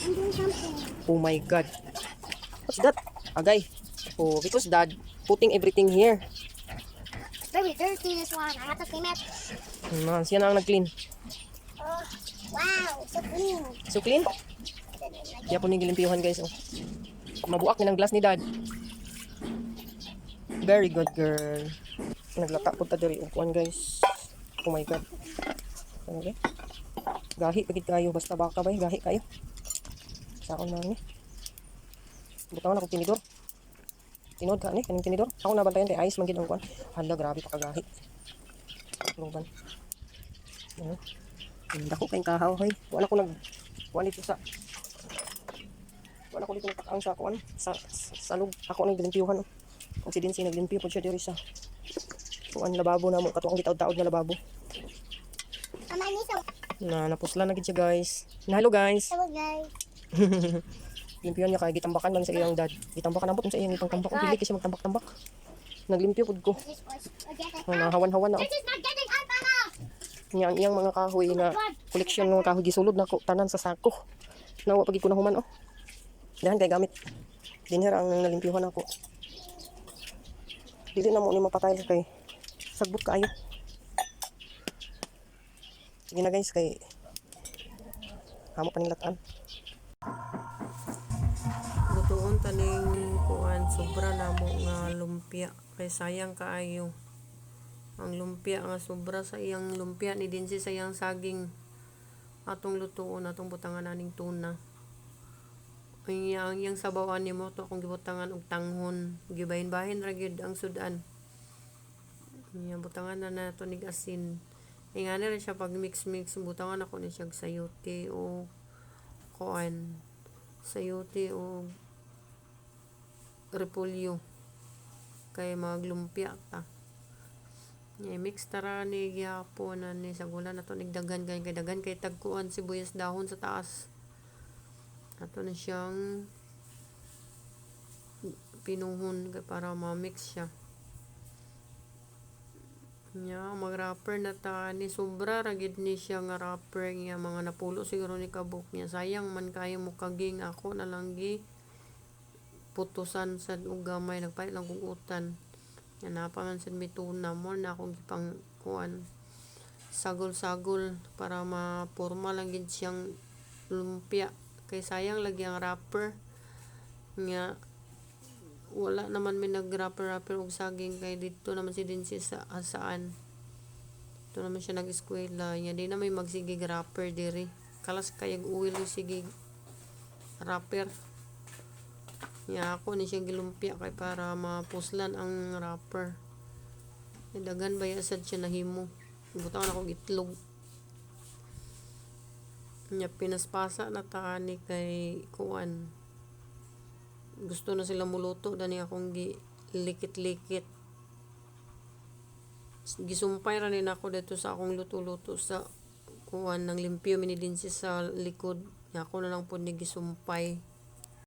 I'm doing something. Oh my God. What's that? Agay. Oh, because dad putting everything here. It's very dirty, this one. I have to clean it. Siya na ang nag-clean. Oh, wow, so clean. So clean. Kaya po nilimpiyuhan guys. Oh. Mabuak na ng glass ni dad. Very good girl. Naglata po ta diri upuan guys. Oh my God. Ano ba? Gahi pagit kayo. Basta baka ba gahi kayo. Saan na ni? Butangan ako tinidor. Tinod ka ni kaning tinidor. Ako nabantayan kay ice man gid ang kuan. Hala grabe pa kagahi. Luban. Ano? Dako kayong kahaw hoy. Wala ko nag kuan dito sa wala ko dito nagpakaang sa kuan sa lug. Ako nang gilimpiyuhan. Kung si Dinsi naglimpyo po siya diri sa kuan lababo na mo katong gitaod-taod na lababo. Mama, I need some. Na napuslan na gid siya guys. Na hello guys. Hello, guys. Limpyon niya kay gitambakan man sa iyang dad. Gitambakan ambot sa iyang ipangtambak. Ang dili kasi magtambak-tambak. Naglimpyo pud ko. This was. Get it. Hawan-hawan na. This is not getting out, Mama. Niya ang iyang mga kahoy na koleksyon ng kahoy gisulod na ko tanan sa sako. Nawa pagid ko na human oh. Dahan kay gamit. Dinher ang nalimpyuhan ako. Dili na mo ni mapatay kay sagbot kaayo. Sige na guys kay hamo pa ning lataan. Lutuon taning kuan sobra na mo nga lumpia kay sayang kaayo. Ang lumpia nga sobra sa iyang lumpia ni Dinsi sa iyang saging atong lutuon atong butangan aning tuna. Ang iyang sabawan nimo to akong gibutangan og tanghon, gibahin-bahin ra gyud ang sudan. Nya butangan na nato nig asin. Ingani ra siya pag mix-mix butangan ako ni siya sayote o kuan. Sayote o repolyo kay maglumpia ta. I-mix tara ni gyapon na ni sa gula nato nigdagan kay dagan kay tagkuan sibuyas dahon sa taas. Ato na siyang pinuhon kay para ma-mix siya. Nya mag-wrapper na ta ni sobra ra gid ni siya nga wrapper niya mga napulo siguro ni kabuk niya. Sayang man kayo mo kaging ako na lang gi putusan sad og gamay nagpalit lang kog utan. Napa man sad may tuna mo na akong gipang kuan sagol-sagol para mapurma lang gid siyang lumpia kay sayang lagi ang wrapper nga wala naman may nag-wrapper og saging kay dito naman si Dinsi sa asaan dito naman siya nag-eskwela nya di na may magsige wrapper diri kalas kayag uwil yung sige wrapper nya ako ni siya gilumpia kay para mapuslan ang wrapper dagan ba sad siya nahimo butangan ako itlog nya pinaspasa na tani kay kuan gusto na sila muluto dani akong likit-likit gisumpay ra ni nako dito sa akong luto-luto sa kuan ng limpyo mini Dinsi sa likod nya ako na lang pud ni gisumpay